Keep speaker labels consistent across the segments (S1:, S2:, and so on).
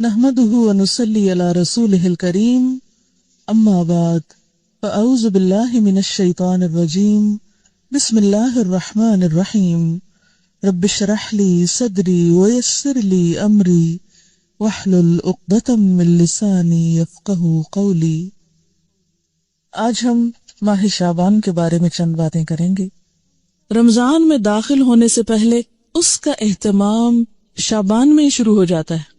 S1: نحمده ونصلي على رسوله الكريم اما بعد فاعوذ بالله من الشيطان الرجيم بسم الله الرحمن الرحيم رب اشرح لي صدري ويسر لي امري واحلل عقدة من لساني يفقهوا قولي۔ آج ہم ماہ شعبان کے بارے میں چند باتیں کریں گے۔ رمضان میں داخل ہونے سے پہلے اس کا اہتمام شعبان میں ہی شروع ہو جاتا ہے،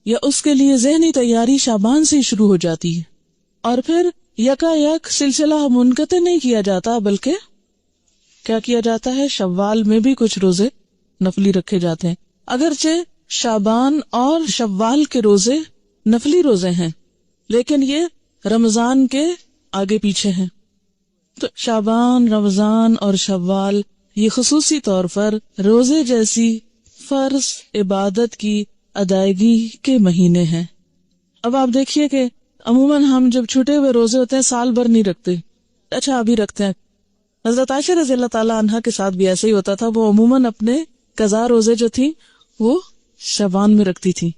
S1: یا اس کے لیے ذہنی تیاری شعبان سے ہی شروع ہو جاتی ہے، اور پھر یکا یک سلسلہ منقطع نہیں کیا جاتا، بلکہ کیا کیا جاتا ہے، شوال میں بھی کچھ روزے نفلی رکھے جاتے ہیں۔ اگرچہ شعبان اور شوال کے روزے نفلی روزے ہیں، لیکن یہ رمضان کے آگے پیچھے ہیں، تو شعبان، رمضان اور شوال یہ خصوصی طور پر روزے جیسی فرض عبادت کی ادائیگی کے مہینے ہیں۔ اب آپ دیکھیے کہ عموماً ہم جب چھوٹے ہوئے روزے ہوتے ہیں سال بھر نہیں رکھتے، اچھا ابھی رکھتے ہیں۔ حضرت عائشہ رضی اللہ تعالیٰ عنہا کے ساتھ بھی ایسے ہی ہوتا تھا، وہ عموماً اپنے قضا روزے جو تھی وہ شعبان میں رکھتی تھی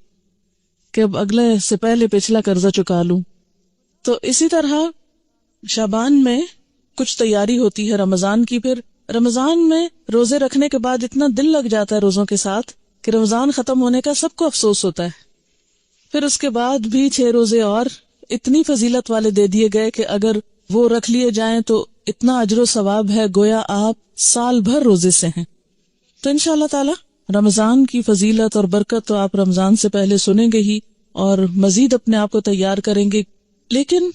S1: کہ اب اگلے سے پہلے پچھلا قرضہ چکا لوں۔ تو اسی طرح شعبان میں کچھ تیاری ہوتی ہے رمضان کی، پھر رمضان میں روزے رکھنے کے بعد اتنا دل لگ جاتا ہے روزوں کے ساتھ کہ رمضان ختم ہونے کا سب کو افسوس ہوتا ہے۔ پھر اس کے بعد بھی 6 روزے اور اتنی فضیلت والے دے دیے گئے کہ اگر وہ رکھ لیے جائیں تو اتنا اجر و ثواب ہے گویا آپ سال بھر روزے سے ہیں۔ تو انشاءاللہ تعالی رمضان کی فضیلت اور برکت تو آپ رمضان سے پہلے سنیں گے ہی، اور مزید اپنے آپ کو تیار کریں گے، لیکن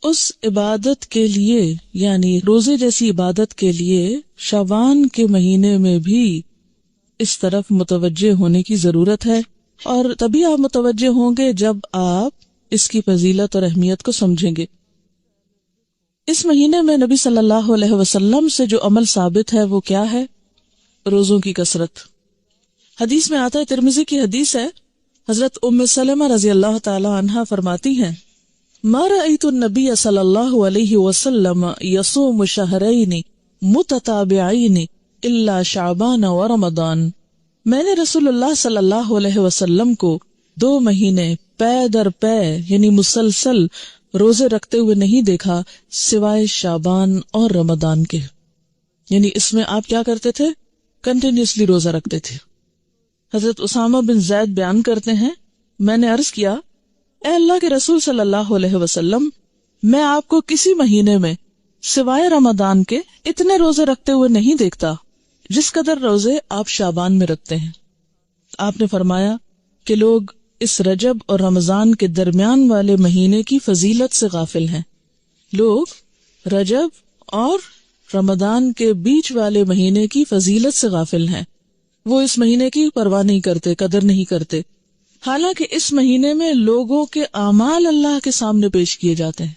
S1: اس عبادت کے لیے، یعنی روزے جیسی عبادت کے لیے شعبان کے مہینے میں بھی اس طرف متوجہ ہونے کی ضرورت ہے، اور تبھی آپ متوجہ ہوں گے جب آپ اس کی فضیلت اور اہمیت کو سمجھیں گے۔ اس مہینے میں نبی صلی اللہ علیہ وسلم سے جو عمل ثابت ہے وہ کیا ہے؟ روزوں کی کثرت۔ حدیث میں آتا ہے، ترمذی کی حدیث ہے، حضرت ام سلمہ رضی اللہ تعالی عنہا فرماتی ہیں، ما رأیت النبی صلی اللہ علیہ وسلم یصوم شہرین متتابعین الا شعبان و رمضان۔ میں نے رسول اللہ صلی اللہ علیہ وسلم کو 2 مہینے پے در پے یعنی مسلسل روزے رکھتے ہوئے نہیں دیکھا سوائے شعبان اور رمضان کے، یعنی اس میں آپ کیا کرتے تھے؟ کنٹینیوسلی روزہ رکھتے تھے۔ حضرت اسامہ بن زید بیان کرتے ہیں، میں نے عرض کیا، اے اللہ کے رسول صلی اللہ علیہ وسلم، میں آپ کو کسی مہینے میں سوائے رمضان کے اتنے روزے رکھتے ہوئے نہیں دیکھتا جس قدر روزے آپ شعبان میں رکھتے ہیں۔ آپ نے فرمایا کہ لوگ اس رجب اور رمضان کے درمیان والے مہینے کی فضیلت سے غافل ہیں۔ لوگ رجب اور رمضان کے بیچ والے مہینے کی فضیلت سے غافل ہیں، وہ اس مہینے کی پرواہ نہیں کرتے، قدر نہیں کرتے، حالانکہ اس مہینے میں لوگوں کے اعمال اللہ کے سامنے پیش کیے جاتے ہیں،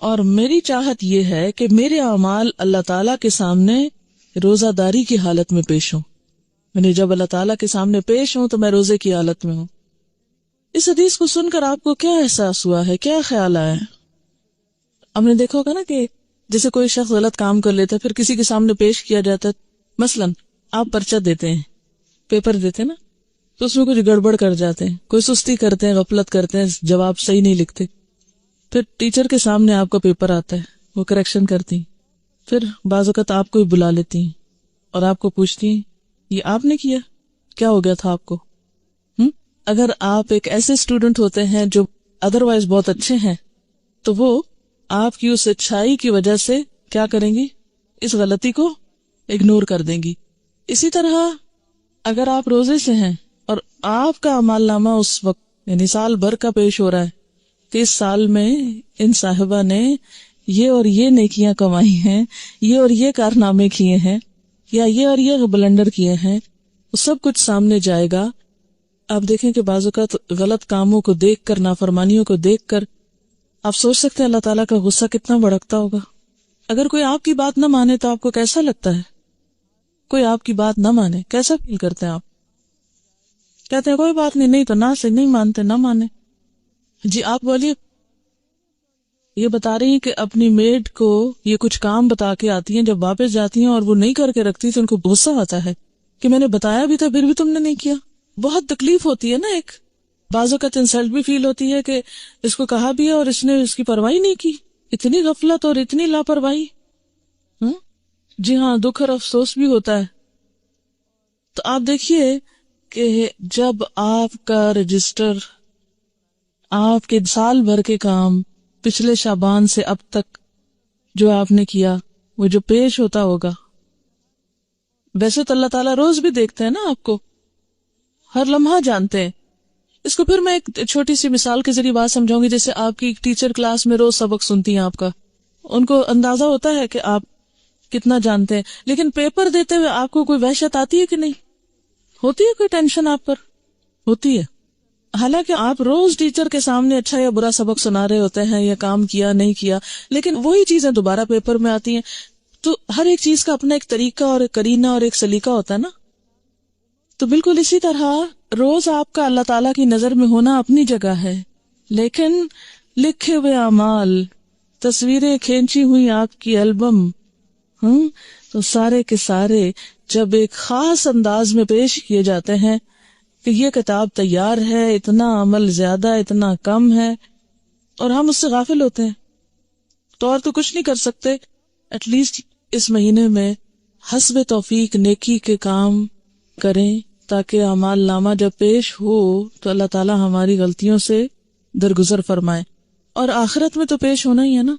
S1: اور میری چاہت یہ ہے کہ میرے اعمال اللہ تعالیٰ کے سامنے روزہ داری کی حالت میں پیش ہوں، یعنی جب اللہ تعالیٰ کے سامنے پیش ہوں تو میں روزے کی حالت میں ہوں۔ اس حدیث کو سن کر آپ کو کیا احساس ہوا ہے، کیا خیال آیا ہے؟ ہم نے دیکھا ہوگا نا کہ جیسے کوئی شخص غلط کام کر لیتا ہے پھر کسی کے سامنے پیش کیا جاتا ہے، مثلاً آپ پرچہ دیتے ہیں، پیپر دیتے ہیں نا، تو اس میں کچھ گڑبڑ کر جاتے ہیں، کوئی سستی کرتے ہیں، غفلت کرتے ہیں، جواب صحیح نہیں لکھتے، پھر ٹیچر کے سامنے آپ کا پیپر آتا ہے، وہ کریکشن کرتی، پھر بعض اوقات آپ کو ہی بلا لیتی ہیں اور آپ کو پوچھتی ہیں یہ آپ نے کیا، کیا ہو گیا تھا آپ کو؟ اگر آپ ایک ایسے اسٹوڈنٹ ہوتے ہیں جو ادروائز بہت اچھے ہیں تو وہ آپ کی اس اچھائی کی وجہ سے کیا کریں گی؟ اس غلطی کو اگنور کر دیں گی۔ اسی طرح اگر آپ روزے سے ہیں اور آپ کا اعمال نامہ اس وقت یعنی سال بھر کا پیش ہو رہا ہے کہ اس سال میں ان صاحبہ نے یہ اور یہ نیکیاں کمائی ہیں، یہ اور یہ کارنامے کیے ہیں، یا یہ اور یہ بلنڈر کیے ہیں، وہ سب کچھ سامنے جائے گا۔ آپ دیکھیں کہ بعض اوقات غلط کاموں کو دیکھ کر، نافرمانیوں کو دیکھ کر آپ سوچ سکتے ہیں اللہ تعالیٰ کا غصہ کتنا بھڑکتا ہوگا۔ اگر کوئی آپ کی بات نہ مانے تو آپ کو کیسا لگتا ہے؟ کوئی آپ کی بات نہ مانے کیسا فیل کرتے ہیں آپ؟ کہتے ہیں کوئی بات نہیں، نہیں تو نہ سے نہیں مانتے، نہ مانے۔ جی آپ بولیے۔ یہ بتا رہی ہیں کہ اپنی میڈ کو یہ کچھ کام بتا کے آتی ہیں، جب واپس جاتی ہیں اور وہ نہیں کر کے رکھتی تو ان کو غصہ آتا ہے کہ میں نے بتایا بھی تھا پھر بھی تم نے نہیں کیا۔ بہت تکلیف ہوتی ہے نا ایک بعض اوقات انسلٹ بھی فیل ہوتی ہے کہ اس کو کہا بھی ہے اور اس نے اس کی پرواہی نہیں کی. اتنی غفلت اور اتنی لاپرواہی. جی ہاں، دکھ اور افسوس بھی ہوتا ہے. تو آپ دیکھیے کہ جب آپ کا رجسٹر، آپ کے سال بھر کے کام پچھلے شعبان سے اب تک جو آپ نے کیا وہ جو پیش ہوتا ہوگا، ویسے تو اللہ تعالیٰ روز بھی دیکھتے ہیں نا آپ کو، ہر لمحہ جانتے ہیں. اس کو پھر میں ایک چھوٹی سی مثال کے ذریعے بات سمجھاؤں گی. جیسے آپ کی ٹیچر کلاس میں روز سبق سنتی ہیں آپ کا، ان کو اندازہ ہوتا ہے کہ آپ کتنا جانتے ہیں، لیکن پیپر دیتے ہوئے آپ کو کوئی وحشت آتی ہے کہ نہیں ہوتی ہے؟ کوئی ٹینشن آپ پر ہوتی ہے؟ حالانکہ آپ روز ٹیچر کے سامنے اچھا یا برا سبق سنا رہے ہوتے ہیں یا کام کیا نہیں کیا، لیکن وہی چیزیں دوبارہ پیپر میں آتی ہیں. تو ہر ایک چیز کا اپنا ایک طریقہ اور ایک قرینہ اور ایک سلیقہ ہوتا ہے نا. تو بالکل اسی طرح روز آپ کا اللہ تعالیٰ کی نظر میں ہونا اپنی جگہ ہے، لیکن لکھے ہوئے اعمال، تصویریں کھینچی ہوئی آپ کی البم، تو سارے کے سارے جب ایک خاص انداز میں پیش کیے جاتے ہیں کہ یہ کتاب تیار ہے، اتنا عمل زیادہ، اتنا کم ہے، اور ہم اس سے غافل ہوتے ہیں، تو اور تو کچھ نہیں کر سکتے. ایٹ لیسٹ اس مہینے میں حسب توفیق نیکی کے کام کریں تاکہ اعمال نامہ جب پیش ہو تو اللہ تعالی ہماری غلطیوں سے درگزر فرمائے. اور آخرت میں تو پیش ہونا ہی ہے نا.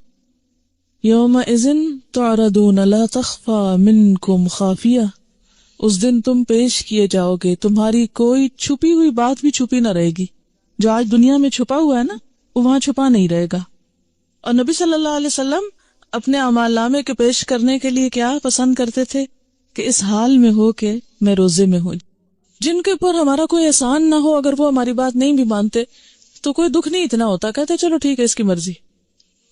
S1: یومئذ تعرضون لا تخفی منکم خافیہ، اس دن تم پیش کیے جاؤ گے، تمہاری کوئی چھپی ہوئی بات بھی چھپی نہ رہے گی. جو آج دنیا میں چھپا ہوا ہے نا وہ وہاں چھپا نہیں رہے گا. اور نبی صلی اللہ علیہ وسلم اپنے اعمال نامے کے پیش کرنے کے لیے کیا پسند کرتے تھے کہ اس حال میں ہو کہ میں روزے میں ہوں. جن کے اوپر ہمارا کوئی احسان نہ ہو، اگر وہ ہماری بات نہیں بھی مانتے تو کوئی دکھ نہیں اتنا ہوتا، کہتے چلو ٹھیک ہے اس کی مرضی.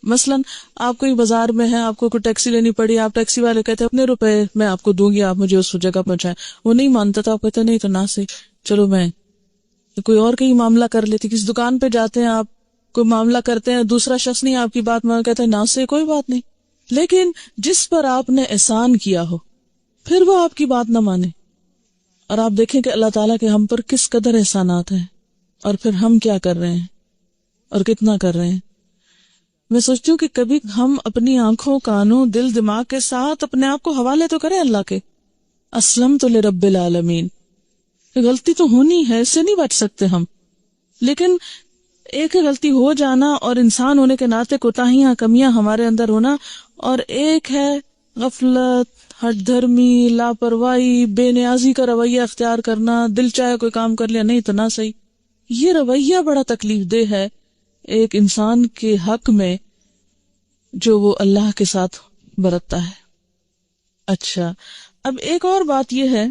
S1: مثلا آپ کوئی بازار میں ہیں، آپ کو کوئی ٹیکسی لینی پڑی، آپ ٹیکسی والے کہتے اپنے روپے میں آپ کو دوں گی، آپ مجھے اس جگہ پہنچائیں. وہ نہیں مانتا تو آپ کہتے نہیں تو نہ سے چلو میں کوئی اور کہیں معاملہ کر لیتی. کسی دکان پہ جاتے ہیں، آپ کوئی معاملہ کرتے ہیں، دوسرا شخص نہیں آپ کی بات مان، کہتے ہیں نہ سے کوئی بات نہیں. لیکن جس پر آپ نے احسان کیا ہو پھر وہ آپ کی بات نہ مانے. اور آپ دیکھیں کہ اللہ تعالیٰ کے ہم پر کس قدر احسانات ہیں، اور پھر ہم کیا کر رہے ہیں اور کتنا کر رہے ہیں. میں سوچتی ہوں کہ کبھی ہم اپنی آنکھوں، کانوں، دل، دماغ کے ساتھ اپنے آپ کو حوالے تو کریں اللہ کے. اسلمت لرب العالمین. غلطی تو ہونی ہے، اس سے نہیں بچ سکتے ہم، لیکن ایک غلطی ہو جانا اور انسان ہونے کے ناطے کوتاہیاں، کمیاں ہمارے اندر ہونا، اور ایک ہے غفلت، ہٹ دھرمی، لاپرواہی، بے نیازی کا رویہ اختیار کرنا، دل چاہے کوئی کام کر لیا نہیں تو نہ صحیح. یہ رویہ بڑا تکلیف دہ ہے ایک انسان کے حق میں جو وہ اللہ کے ساتھ برتتا ہے. اچھا، اب ایک اور بات یہ ہے،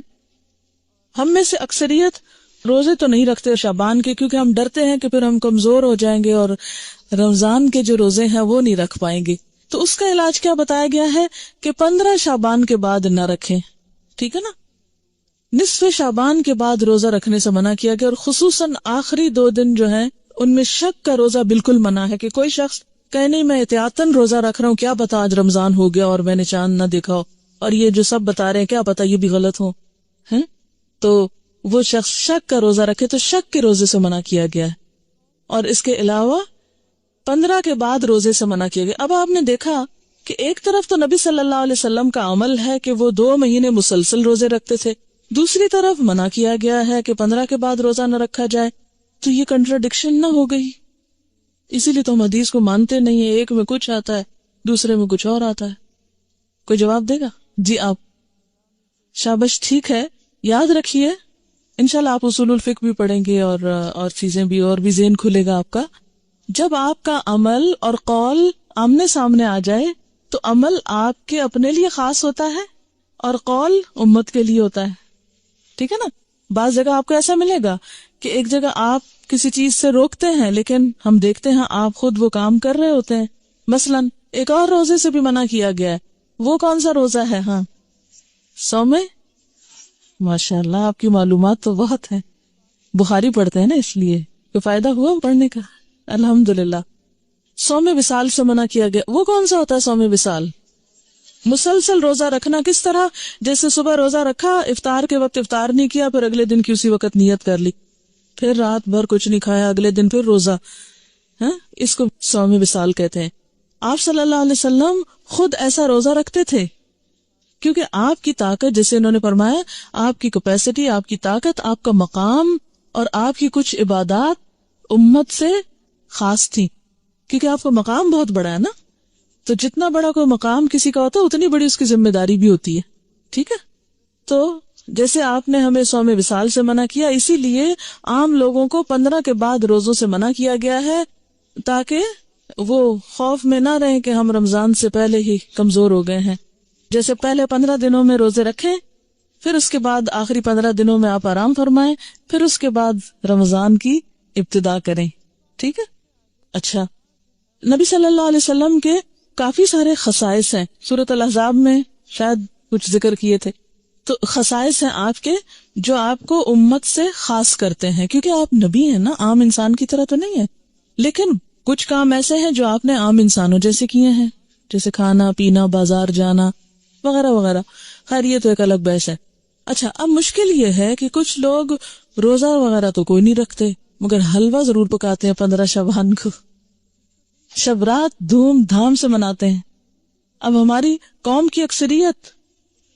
S1: ہم میں سے اکثریت روزے تو نہیں رکھتے شعبان کے، کیونکہ ہم ڈرتے ہیں کہ پھر ہم کمزور ہو جائیں گے اور رمضان کے جو روزے ہیں وہ نہیں رکھ پائیں گے. تو اس کا علاج کیا بتایا گیا ہے کہ 15 شعبان کے بعد نہ رکھیں. ٹھیک ہے نا، نصف شعبان کے بعد روزہ رکھنے سے منع کیا گیا، اور خصوصاً آخری 2 دن جو ہیں ان میں شک کا روزہ بالکل منع ہے. کہ کوئی شخص کہے نہیں میں احتیاطاً روزہ رکھ رہا ہوں، کیا پتا آج رمضان ہو گیا اور میں نے چاند نہ دیکھا ہو، اور یہ جو سب بتا رہے ہیں کیا پتا یہ بھی غلط ہو، ہیں؟ تو وہ شخص شک کا روزہ رکھے تو شک کے روزے سے منع کیا گیا ہے. اور اس کے علاوہ 15 کے بعد روزے سے منع کیا گیا. اب آپ نے دیکھا کہ ایک طرف تو نبی صلی اللہ علیہ وسلم کا عمل ہے کہ وہ 2 مہینے مسلسل روزے رکھتے تھے، دوسری طرف منع کیا گیا ہے کہ 15 کے بعد روزہ نہ رکھا جائے. تو یہ کنٹراڈکشن نہ ہو گئی؟ اسی لیے تو ہم حدیث کو مانتے نہیں ہیں. ایک میں کچھ آتا ہے، دوسرے میں کچھ اور آتا ہے. کوئی جواب دے گا؟ جی آپ. شابش، ٹھیک ہے، یاد رکھیے انشاءاللہ آپ اصول الفقہ بھی پڑھیں گے اور چیزیں بھی، اور بھی ذہن کھلے گا آپ کا. جب آپ کا عمل اور قول آمنے سامنے آ جائے تو عمل آپ کے اپنے لیے خاص ہوتا ہے اور قول امت کے لیے ہوتا ہے. ٹھیک ہے نا. بعض جگہ آپ کو ایسا ملے گا کہ ایک جگہ آپ کسی چیز سے روکتے ہیں لیکن ہم دیکھتے ہیں آپ خود وہ کام کر رہے ہوتے ہیں. مثلا ایک اور روزے سے بھی منع کیا گیا ہے. وہ کون سا روزہ ہے؟ ہاں، سومے. ماشاءاللہ آپ کی معلومات تو بہت ہیں. بخاری پڑھتے ہیں نا، اس لیے کوئی فائدہ ہوا پڑھنے کا؟ الحمدللہ. سوم وصال سے منع کیا گیا. وہ کون سا ہوتا ہے سوم وصال؟ مسلسل روزہ رکھنا. کس طرح؟ جیسے صبح روزہ رکھا، افطار کے وقت افطار نہیں کیا، پھر اگلے دن کی اسی وقت نیت کر لی. پھر رات بھر کچھ نہیں کھایا، اگلے دن پھر روزہ، اس کو صوم وصال کہتے ہیں۔ آپ صلی اللہ علیہ وسلم خود ایسا روزہ رکھتے تھے کیونکہ آپ کی طاقت، جیسے انہوں نے فرمایا، آپ کی کیپیسٹی، آپ کی طاقت، آپ کا مقام اور آپ کی کچھ عبادات امت سے خاص تھی، کیونکہ آپ کا مقام بہت بڑا ہے نا، تو جتنا بڑا کوئی مقام کسی کا ہوتا ہے اتنی بڑی اس کی ذمہ داری بھی ہوتی ہے، ٹھیک ہے۔ تو جیسے آپ نے ہمیں صوم وصال سے منع کیا، اسی لیے عام لوگوں کو 15 کے بعد روزوں سے منع کیا گیا ہے، تاکہ وہ خوف میں نہ رہیں کہ ہم رمضان سے پہلے ہی کمزور ہو گئے ہیں۔ جیسے پہلے 15 دنوں میں روزے رکھیں، پھر اس کے بعد آخری 15 دنوں میں آپ آرام فرمائیں، پھر اس کے بعد رمضان کی ابتدا کریں، ٹھیک ہے۔ اچھا، نبی صلی اللہ علیہ وسلم کے کافی سارے خصائص ہیں، سورۃ الاحزاب میں شاید کچھ ذکر کیے تھے، تو خصائص ہیں آپ کے جو آپ کو امت سے خاص کرتے ہیں، کیونکہ آپ نبی ہیں نا، عام انسان کی طرح تو نہیں ہے، لیکن کچھ کام ایسے ہیں جو آپ نے عام انسانوں جیسے کیے ہیں، جیسے کھانا پینا، بازار جانا وغیرہ وغیرہ۔ خیر یہ تو ایک الگ بحث ہے۔ اچھا، اب مشکل یہ ہے کہ کچھ لوگ روزہ وغیرہ تو کوئی نہیں رکھتے، مگر حلوہ ضرور پکاتے ہیں 15 شعبان کو، شب رات دھوم دھام سے مناتے ہیں۔ اب ہماری قوم کی اکثریت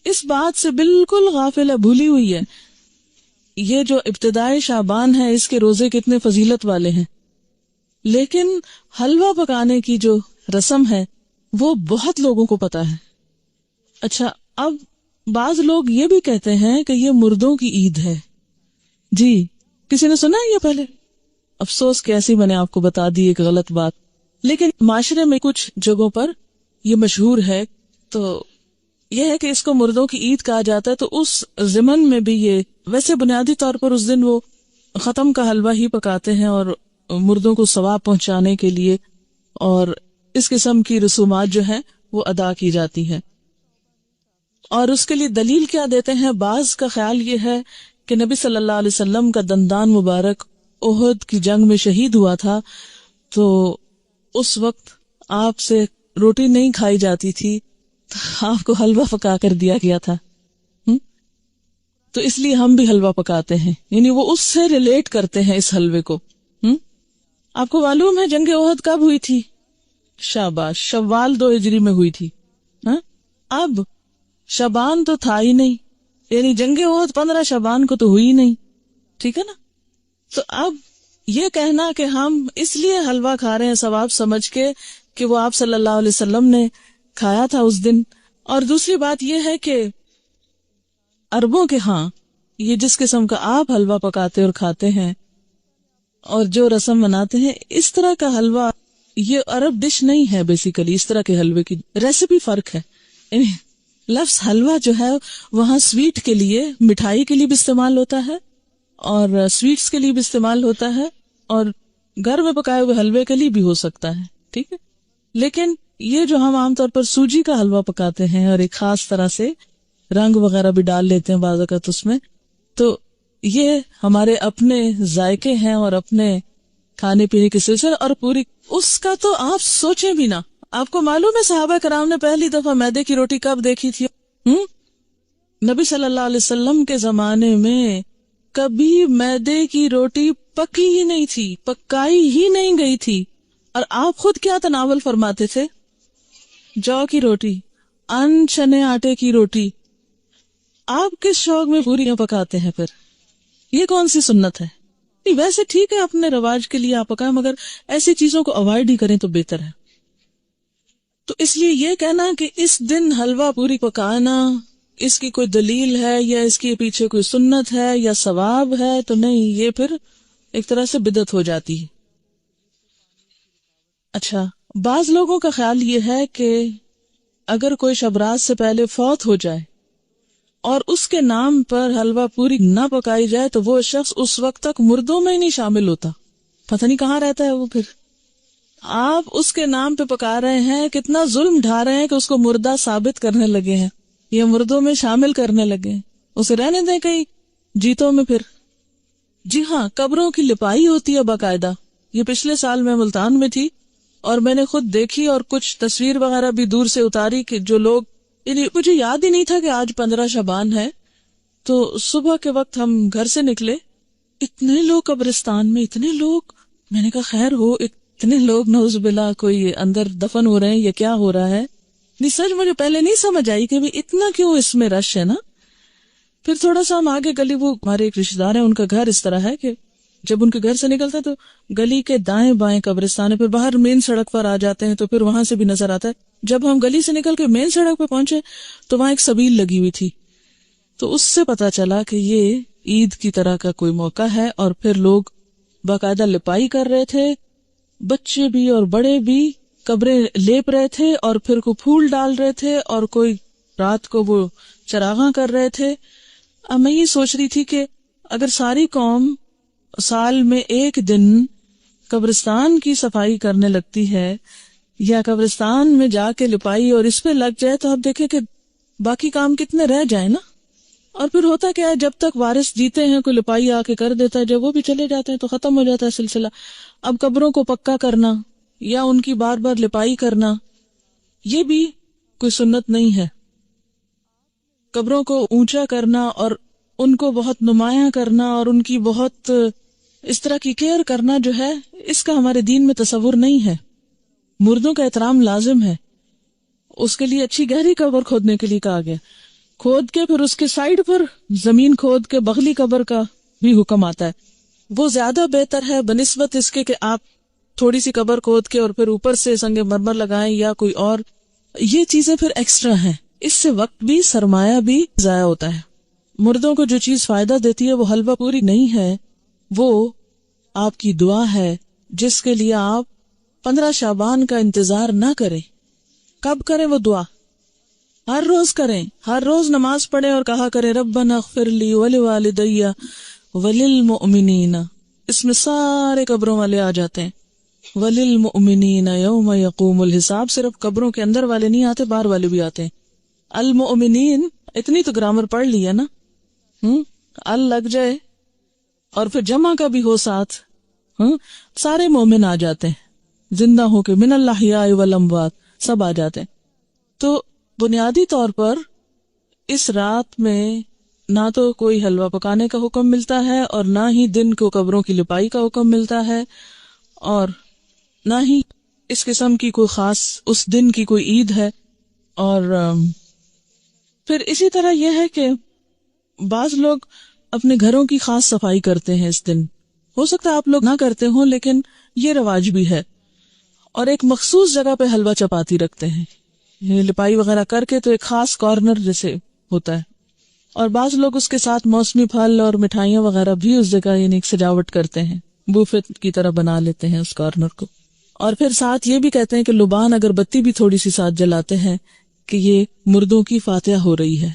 S1: اس بات سے بالکل غافل ہے، بھولی ہوئی ہے، یہ جو ابتدائی شعبان ہے اس کے روزے کتنے فضیلت والے ہیں، لیکن حلوہ پکانے کی جو رسم ہے وہ بہت لوگوں کو پتا ہے۔ اچھا، اب بعض لوگ یہ بھی کہتے ہیں کہ یہ مردوں کی عید ہے۔ جی، کسی نے سنا ہے یہ پہلے؟ افسوس کہ ایسی میں نے آپ کو بتا دی ایک غلط بات، لیکن معاشرے میں کچھ جگہوں پر یہ مشہور ہے، تو یہ ہے کہ اس کو مردوں کی عید کہا جاتا ہے۔ تو اس ضمن میں بھی یہ، ویسے بنیادی طور پر اس دن وہ ختم کا حلوہ ہی پکاتے ہیں اور مردوں کو ثواب پہنچانے کے لیے، اور اس قسم کی رسومات جو ہیں وہ ادا کی جاتی ہیں۔ اور اس کے لیے دلیل کیا دیتے ہیں؟ بعض کا خیال یہ ہے کہ نبی صلی اللہ علیہ وسلم کا دندان مبارک احد کی جنگ میں شہید ہوا تھا، تو اس وقت آپ سے روٹی نہیں کھائی جاتی تھی، تو آپ کو حلوہ پکا کر دیا گیا تھا، تو اس لیے ہم بھی حلوہ پکاتے ہیں، یعنی وہ اس سے ریلیٹ کرتے ہیں اس حلوے کو۔ آپ کو معلوم ہے جنگ احد کب ہوئی تھی؟ شاباش، شوال 2 ہجری میں ہوئی تھی۔ اب شعبان تو تھا ہی نہیں، یعنی جنگ احد 15 شعبان کو تو ہوئی نہیں، ٹھیک ہے نا۔ تو اب یہ کہنا کہ ہم اس لیے حلوہ کھا رہے ہیں ثواب سمجھ کے کہ وہ آپ صلی اللہ علیہ وسلم نے کھایا تھا اس دن، اور دوسری بات یہ ہے کہ عربوں کے ہاں یہ جس قسم کا آپ حلوہ پکاتے اور کھاتے ہیں اور جو رسم مناتے ہیں، اس طرح کا حلوہ یہ عرب ڈش نہیں ہے۔ بیسیکلی اس طرح کے حلوے کی ریسیپی فرق ہے، یعنی لفظ حلوہ جو ہے وہاں سویٹ کے لیے، مٹھائی کے لیے بھی استعمال ہوتا ہے اور سویٹس کے لیے بھی استعمال ہوتا ہے، اور گھر میں پکائے ہوئے حلوے کے لیے بھی ہو سکتا ہے، ٹھیک ہے۔ لیکن یہ جو ہم عام طور پر سوجی کا حلوہ پکاتے ہیں اور ایک خاص طرح سے رنگ وغیرہ بھی ڈال لیتے ہیں بعض اوقات اس میں، تو یہ ہمارے اپنے ذائقے ہیں اور اپنے کھانے پینے کے سلسلے، اور پوری اس کا تو آپ سوچیں بھی نہ۔ آپ کو معلوم ہے صحابہ کرام نے پہلی دفعہ میدے کی روٹی کب دیکھی تھی؟ نبی صلی اللہ علیہ وسلم کے زمانے میں کبھی میدے کی روٹی پکی ہی نہیں تھی، پکائی ہی نہیں گئی تھی، اور آپ خود کیا تناول فرماتے تھے؟ جو کی روٹی، ان چنے آٹے کی روٹی۔ آپ کس شوق میں پوریاں پکاتے ہیں پھر؟ یہ کون سی سنت ہے؟ ویسے ٹھیک ہے اپنے رواج کے لیے آپ پکائیں، مگر ایسی چیزوں کو اوائڈ ہی کریں تو بہتر ہے۔ تو اس لیے یہ کہنا کہ اس دن حلوہ پوری پکانا اس کی کوئی دلیل ہے یا اس کے پیچھے کوئی سنت ہے یا ثواب ہے، تو نہیں، یہ پھر ایک طرح سے بدعت ہو جاتی ہے۔ اچھا، بعض لوگوں کا خیال یہ ہے کہ اگر کوئی شب رات سے پہلے فوت ہو جائے اور اس کے نام پر حلوہ پوری نہ پکائی جائے تو وہ شخص اس وقت تک مردوں میں ہی نہیں شامل ہوتا، پتہ نہیں کہاں رہتا ہے وہ۔ پھر آپ اس کے نام پہ پکا رہے ہیں، کتنا ظلم ڈھا رہے ہیں کہ اس کو مردہ ثابت کرنے لگے ہیں، یہ مردوں میں شامل کرنے لگے ہیں، اسے رہنے دیں کہیں جیتوں میں۔ پھر جی ہاں، قبروں کی لپائی ہوتی ہے باقاعدہ۔ یہ پچھلے سال میں ملتان میں تھی اور میں نے خود دیکھی اور کچھ تصویر وغیرہ بھی دور سے اتاری کہ جو لوگ، یعنی مجھے یاد ہی نہیں تھا کہ آج 15 شعبان ہے، تو صبح کے وقت ہم گھر سے نکلے اتنے لوگ قبرستان میں، اتنے لوگ. میں نے کہا خیر ہو، اتنے لوگ نعوذ باللہ کوئی اندر دفن ہو رہے ہیں یا کیا ہو رہا ہے. نہیں سچ مجھے پہلے نہیں سمجھ آئی کہ اتنا کیوں اس میں رش ہے نا. پھر تھوڑا سا ہم آگے گلی، وہ ہمارے ایک رشتے دار ہیں، ان کا گھر اس طرح ہے کہ جب ان کے گھر سے نکلتے ہیں تو گلی کے دائیں بائیں قبرستان ہے، پھر باہر مین سڑک پر آ جاتے ہیں تو پھر وہاں سے بھی نظر آتا ہے. جب ہم گلی سے نکل کے مین سڑک پہ پہنچے تو وہاں ایک سبیل لگی ہوئی تھی، تو اس سے پتا چلا کہ یہ عید کی طرح کا کوئی موقع ہے. اور پھر لوگ باقاعدہ لپائی کر رہے تھے، بچے بھی اور بڑے بھی قبریں لیپ رہے تھے، اور پھر کو پھول ڈال رہے تھے، اور کوئی رات کو وہ چراغاں کر رہے تھے. اب میں یہ سوچ رہی تھی کہ اگر ساری قوم سال میں ایک دن قبرستان کی صفائی کرنے لگتی ہے یا قبرستان میں جا کے لپائی اور اس پہ لگ جائے، تو آپ دیکھیں کہ باقی کام کتنے رہ جائیں نا. اور پھر ہوتا کیا ہے، جب تک وارث جیتے ہیں کوئی لپائی آ کے کر دیتا ہے، جب وہ بھی چلے جاتے ہیں تو ختم ہو جاتا ہے سلسلہ. اب قبروں کو پکا کرنا یا ان کی بار بار لپائی کرنا، یہ بھی کوئی سنت نہیں ہے. قبروں کو اونچا کرنا اور ان کو بہت نمایاں کرنا اور ان کی بہت اس طرح کی کیئر کرنا جو ہے، اس کا ہمارے دین میں تصور نہیں ہے. مردوں کا احترام لازم ہے، اس کے لیے اچھی گہری قبر کھودنے کے لیے کہا گیا، کھود کے پھر اس کے سائڈ پر زمین کھود کے بغلی قبر کا بھی حکم آتا ہے. وہ زیادہ بہتر ہے بنسبت اس کے کہ آپ تھوڑی سی قبر کھود کے اور پھر اوپر سے سنگ مرمر لگائیں یا کوئی اور. یہ چیزیں پھر ایکسٹرا ہیں، اس سے وقت بھی سرمایہ بھی ضائع ہوتا ہے. مردوں کو جو چیز فائدہ دیتی ہے وہ حلوہ پوری نہیں ہے، وہ آپ کی دعا ہے، جس کے لیے آپ 15 شعبان کا انتظار نہ کریں. کب کریں وہ دعا؟ ہر روز کریں، ہر روز نماز پڑھیں اور کہا کریں ربنا اغفر لی ولوالدی وللمؤمنین. اس میں سارے قبروں والے آ جاتے ہیں. وللمؤمنین یوم یقوم الحساب، صرف قبروں کے اندر والے نہیں آتے، باہر والے بھی آتے ہیں. المؤمنین، اتنی تو گرامر پڑھ لی ہے نا، ال لگ جائے اور پھر جمع کا بھی ہو ساتھ، سارے مومن آ جاتے ہیں، زندہ ہو کے، من الاحیاء والاموات، سب آ جاتے ہیں. تو بنیادی طور پر اس رات میں نہ تو کوئی حلوہ پکانے کا حکم ملتا ہے اور نہ ہی دن کو قبروں کی لپائی کا حکم ملتا ہے، اور نہ ہی اس قسم کی کوئی خاص اس دن کی کوئی عید ہے. اور پھر اسی طرح یہ ہے کہ بعض لوگ اپنے گھروں کی خاص صفائی کرتے ہیں اس دن. ہو سکتا ہے آپ لوگ نہ کرتے ہوں، لیکن یہ رواج بھی ہے. اور ایک مخصوص جگہ پہ حلوہ چپاتی رکھتے ہیں، یہ لپائی وغیرہ کر کے، تو ایک خاص کارنر جیسے ہوتا ہے. اور بعض لوگ اس کے ساتھ موسمی پھل اور مٹھائیاں وغیرہ بھی اس جگہ یعنی ایک سجاوٹ کرتے ہیں، بوفے کی طرح بنا لیتے ہیں اس کارنر کو. اور پھر ساتھ یہ بھی کہتے ہیں کہ لبان اگر بتی بھی تھوڑی سی ساتھ جلاتے ہیں کہ یہ مردوں کی فاتحہ ہو رہی ہے.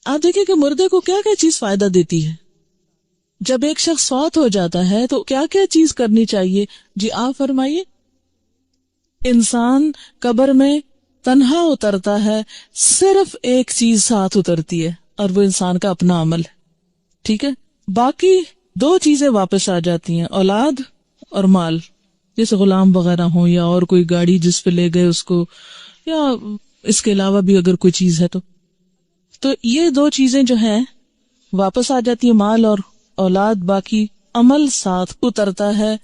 S1: آپ دیکھیں کہ مردے کو کیا کیا چیز فائدہ دیتی ہے. جب ایک شخص فوت ہو جاتا ہے تو کیا کیا چیز کرنی چاہیے؟ جی آپ فرمائیے. انسان قبر میں تنہا اترتا ہے، صرف ایک چیز ساتھ اترتی ہے اور وہ انسان کا اپنا عمل ہے. ٹھیک ہے، باقی 2 چیزیں واپس آ جاتی ہیں، اولاد اور مال، جیسے غلام وغیرہ ہوں یا اور کوئی گاڑی جس پہ لے گئے اس کو، یا اس کے علاوہ بھی اگر کوئی چیز ہے تو یہ 2 چیزیں جو ہیں واپس آ جاتی ہیں، مال اور اولاد. باقی عمل ساتھ اترتا ہے.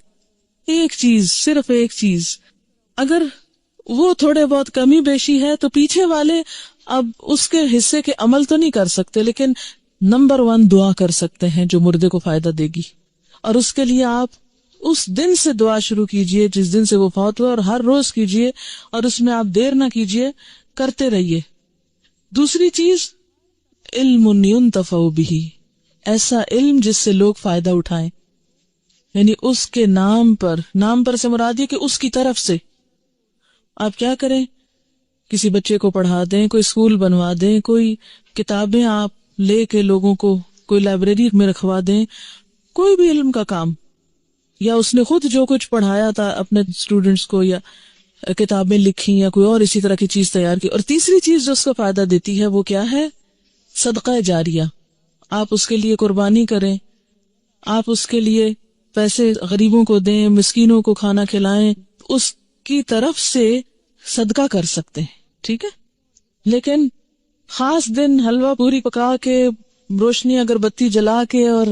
S1: ایک چیز، صرف ایک چیز، اگر وہ تھوڑے بہت کمی بیشی ہے تو پیچھے والے اب اس کے حصے کے عمل تو نہیں کر سکتے، لیکن نمبر 1 دعا کر سکتے ہیں جو مردے کو فائدہ دے گی. اور اس کے لیے آپ اس دن سے دعا شروع کیجئے جس دن سے وہ فوت ہوا، اور ہر روز کیجئے، اور اس میں آپ دیر نہ کیجئے، کرتے رہیے. دوسری چیز، علم ينتفع به، ایسا علم جس سے لوگ فائدہ اٹھائیں، یعنی اس کے نام پر سے مراد یہ کہ اس کی طرف سے. آپ کیا کریں؟ کسی بچے کو پڑھا دیں، کوئی اسکول بنوا دیں، کوئی کتابیں آپ لے کے لوگوں کو کوئی لائبریری میں رکھوا دیں، کوئی بھی علم کا کام، یا اس نے خود جو کچھ پڑھایا تھا اپنے اسٹوڈنٹس کو، یا کتابیں لکھی یا کوئی اور اسی طرح کی چیز تیار کی. اور تیسری چیز جو اس کو فائدہ دیتی ہے وہ کیا ہے؟ صدقہ جاریہ. آپ اس کے لیے قربانی کریں، آپ اس کے لیے پیسے غریبوں کو دیں، مسکینوں کو کھانا کھلائیں، اس کی طرف سے صدقہ کر سکتے ہیں. ٹھیک ہے، لیکن خاص دن حلوہ پوری پکا کے روشنی اگربتی جلا کے اور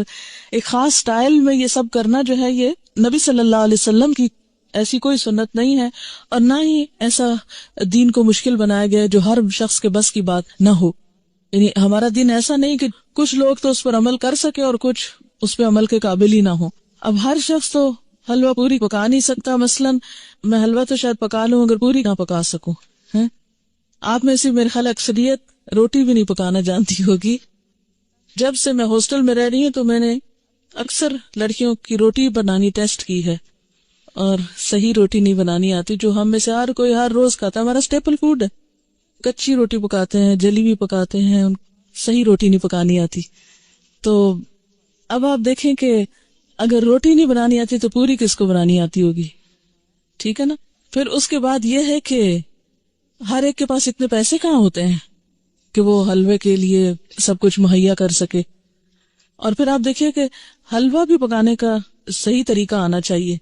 S1: ایک خاص سٹائل میں یہ سب کرنا جو ہے یہ نبی صلی اللہ علیہ وسلم کی ایسی کوئی سنت نہیں ہے، اور نہ ہی ایسا دین کو مشکل بنایا گیا جو ہر شخص کے بس کی بات نہ ہو. یعنی ہمارا دین ایسا نہیں کہ کچھ لوگ تو اس پر عمل کر سکے اور کچھ اس پہ عمل کے قابل ہی نہ ہو. اب ہر شخص تو حلوہ پوری پکا نہیں سکتا. مثلاً میں حلوہ تو شاید پکا لوں اگر پوری نہ پکا سکوں. آپ میں سے میرے خیال اکثریت روٹی بھی نہیں پکانا جانتی ہوگی. جب سے میں ہاسٹل میں رہ رہی ہوں تو میں نے اکثر لڑکیوں کی روٹی بنانی ٹیسٹ کی ہے اور صحیح روٹی نہیں بنانی آتی، جو ہم میں سے ہر کوئی ہر روز کھاتا ہے. ہمارا اسٹیپل فوڈ ہے. کچی روٹی پکاتے ہیں، جلی بھی پکاتے ہیں، صحیح روٹی نہیں پکانی آتی. تو اب آپ دیکھیں کہ اگر روٹی نہیں بنانی آتی تو پوری کس کو بنانی آتی ہوگی؟ ٹھیک ہے نا. پھر اس کے بعد یہ ہے کہ ہر ایک کے پاس اتنے پیسے کہاں ہوتے ہیں کہ وہ حلوے کے لیے سب کچھ مہیا کر سکے. اور پھر آپ دیکھیے کہ حلوہ بھی پکانے کا صحیح طریقہ آنا چاہیے.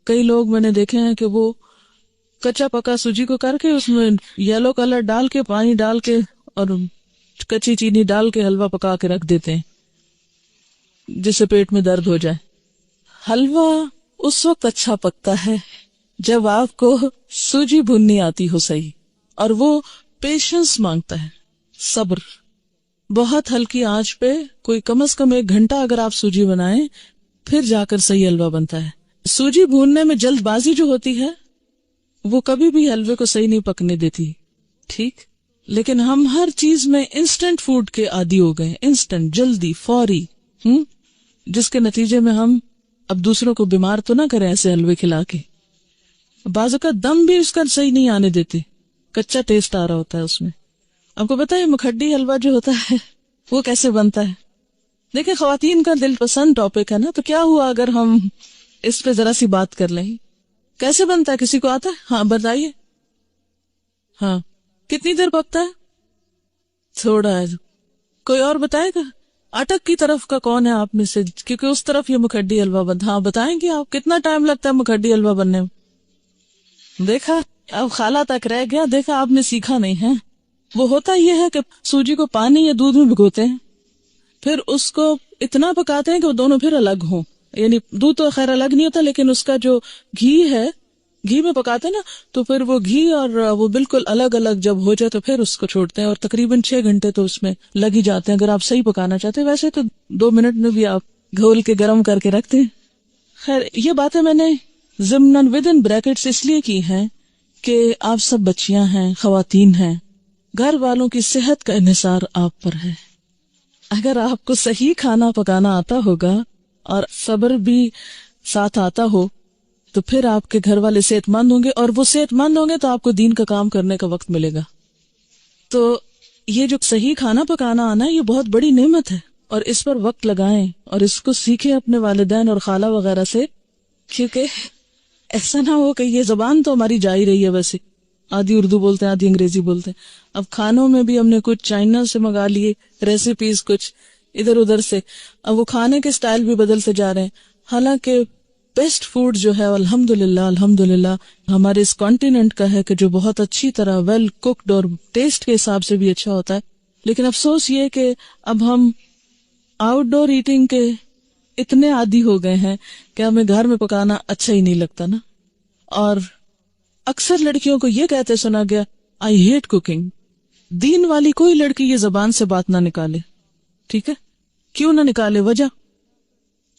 S1: کئی لوگ میں نے دیکھے ہیں کہ وہ کچا پکا سوجی کو کر کے اس میں یلو کلر ڈال کے پانی ڈال کے اور کچی چینی ڈال کے حلوہ پکا کے رکھ دیتے ہیں جس سے پیٹ میں درد ہو جائے. حلوہ اس وقت اچھا پکتا ہے جب آپ کو سوجی بھوننی آتی ہو صحیح، اور وہ پیشنس مانگتا ہے، صبر. بہت ہلکی آنچ پہ کوئی کم از کم 1 گھنٹہ اگر آپ سوجی بنائیں پھر جا کر صحیح حلوہ بنتا ہے. سوجی بھوننے میں جلد بازی جو ہوتی ہے وہ کبھی بھی حلوے کو صحیح نہیں پکنے دیتی. ٹھیک، لیکن ہم ہر چیز میں انسٹنٹ فوڈ کے عادی ہو گئے، انسٹنٹ، جلدی، فوری، جس کے نتیجے میں ہم اب دوسروں کو بیمار تو نہ کریں ایسے حلوے کھلا کے. بعض اوقات دم بھی اس کا صحیح نہیں آنے دیتے، کچا ٹیسٹ آ رہا ہوتا ہے اس میں. آپ کو پتا ہے مکھڈی حلوہ جو ہوتا ہے وہ کیسے بنتا ہے؟ دیکھیں، خواتین کا دل پسند ٹاپک ہے نا، تو کیا ہوا اگر ہم اس پہ ذرا سی بات کر لیں. کیسے بنتا ہے؟ کسی کو آتا ہے؟ ہاں بتائیے. ہاں، کتنی دیر پکتا ہے؟ تھوڑا ہے. کوئی اور بتائے گا؟ اٹک کی طرف کا کون ہے آپ میں سے؟ کیونکہ اس طرف یہ مکھڈی حلوہ بنتا. ہاں بتائیں گے آپ کتنا ٹائم لگتا ہے مکھڈی حلوہ بننے میں؟ دیکھا، اب خالہ تک رہ گیا. دیکھا، آپ نے سیکھا نہیں ہے. وہ ہوتا یہ ہے کہ سوجی کو پانی یا دودھ میں بھگوتے ہیں، پھر اس کو اتنا پکاتے ہیں کہ وہ دونوں پھر الگ ہوں. یعنی دودھ تو خیر الگ نہیں ہوتا، لیکن اس کا جو گھی ہے، گھی میں پکاتے نا، تو پھر وہ گھی اور وہ بالکل الگ الگ جب ہو جائے تو پھر اس کو چھوڑتے ہیں. اور تقریباً 6 گھنٹے تو اس میں لگ ہی جاتے ہیں اگر آپ صحیح پکانا چاہتے ہیں. ویسے تو 2 منٹ میں بھی آپ گھول کے گرم کر کے رکھتے ہیں. خیر، یہ باتیں میں نے ضمناً ودن بریکٹس اس لیے کی ہیں کہ آپ سب بچیاں ہیں، خواتین ہیں، گھر والوں کی صحت کا انحصار آپ پر ہے. اگر آپ کو صحیح کھانا پکانا آتا ہوگا اور صبر بھی ساتھ آتا ہو تو پھر آپ کے گھر والے صحت مند ہوں گے، اور وہ صحت مند ہوں گے تو آپ کو دین کا کام کرنے کا وقت ملے گا. تو یہ جو صحیح کھانا پکانا آنا یہ بہت بڑی نعمت ہے، اور اس پر وقت لگائیں اور اس کو سیکھیں اپنے والدین اور خالہ وغیرہ سے. کیونکہ ایسا نہ ہو کہ یہ زبان تو ہماری جا ہی رہی ہے، ویسے آدھی اردو بولتے ہیں آدھی انگریزی بولتے ہیں. اب کھانوں میں بھی ہم نے کچھ چائنا سے منگا لیے ریسیپیز، کچھ ادھر ادھر سے. اب وہ کھانے کے سٹائل بھی بدلتے جا رہے ہیں. حالانکہ بیسٹ فوڈ جو ہے الحمدللہ ہمارے اس کانٹیننٹ کا ہے کہ جو بہت اچھی طرح ویل کوکڈ اور ٹیسٹ کے حساب سے بھی اچھا ہوتا ہے. لیکن افسوس یہ کہ اب ہم آؤٹ ڈور ایٹنگ کے اتنے عادی ہو گئے ہیں کہ ہمیں گھر میں پکانا اچھا ہی نہیں لگتا نا. اور اکثر لڑکیوں کو یہ کہتے سنا گیا آئی ہیٹ کوکنگ. دین والی کوئی لڑکی یہ زبان سے بات نہ نکالے. ٹھیک ہے، کیوں نہ نکالے؟ وجہ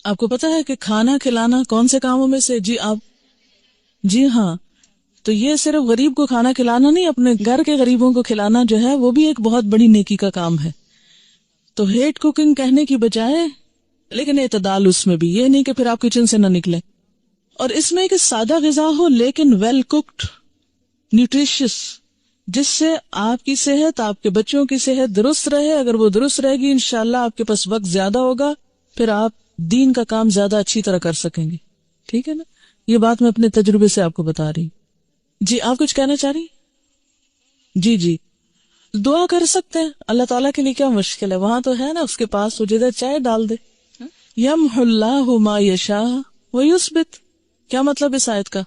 S1: آپ کو پتا ہے کہ کھانا کھلانا کون سے کاموں میں سے؟ جی ہاں، تو یہ صرف غریب کو کھانا کھلانا نہیں، اپنے گھر کے غریبوں کو کھلانا جو ہے وہ بھی ایک بہت بڑی نیکی کا کام ہے. تو ہیٹ کوکنگ کہنے کی بجائے، لیکن اعتدال اس میں بھی، یہ نہیں کہ پھر آپ کچن سے نہ نکلیں. اور اس میں کہ سادہ غذا ہو لیکن ویل کوکڈ، نیوٹریشس، جس سے آپ کی صحت، آپ کے بچوں کی صحت درست رہے. اگر وہ درست رہے گی انشاءاللہ آپ کے پاس وقت زیادہ ہوگا، پھر آپ دین کا کام زیادہ اچھی طرح کر سکیں گے. ٹھیک ہے نا؟ یہ بات میں اپنے تجربے سے آپ کو بتا رہی. جی آپ کچھ کہنا چاہ رہی؟ جی دعا کر سکتے ہیں. اللہ تعالیٰ کے لیے کیا مشکل ہے؟ وہاں تو ہے نا اس کے پاس، وہ جدھر چاہے ڈال دے. یمحو اللہ ما یشاء ویثبت. کیا مطلب اس آیت کا؟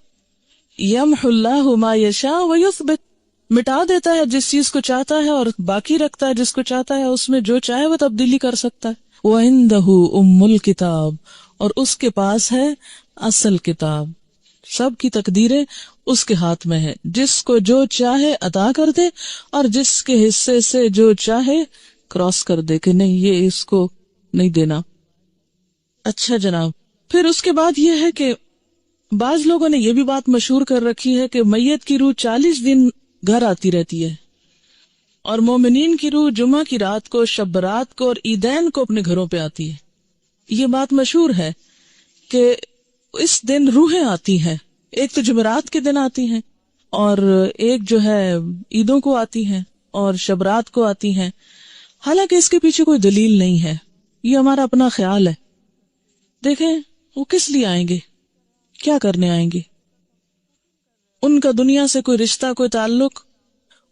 S1: یمحو اللہ ما یشاء ویثبت. مٹا دیتا ہے جس چیز کو چاہتا ہے اور باقی رکھتا ہے جس کو چاہتا ہے، اس میں جو چاہے وہ تبدیلی کر سکتا ہے۔ وَعِندَهُ أُمُّ الْكِتَابِ، اور اس کے پاس ہے اصل کتاب، سب کی تقدیریں اس کے ہاتھ میں ہے، جس کو جو چاہے عطا کر دے اور جس کے حصے سے جو چاہے کراس کر دے کہ نہیں یہ اس کو نہیں دینا۔ اچھا جناب، پھر اس کے بعد یہ ہے کہ بعض لوگوں نے یہ بھی بات مشہور کر رکھی ہے کہ میت کی روح 40 دن گھر آتی رہتی ہے، اور مومنین کی روح جمعہ کی رات کو، شب برات کو اور عیدین کو اپنے گھروں پہ آتی ہے۔ یہ بات مشہور ہے کہ اس دن روحیں آتی ہیں، ایک تو جمعرات کے دن آتی ہیں اور ایک جو ہے عیدوں کو آتی ہیں اور شبرات کو آتی ہیں، حالانکہ اس کے پیچھے کوئی دلیل نہیں ہے، یہ ہمارا اپنا خیال ہے۔ دیکھیں وہ کس لیے آئیں گے، کیا کرنے آئیں گے، ان کا دنیا سے کوئی رشتہ، کوئی تعلق،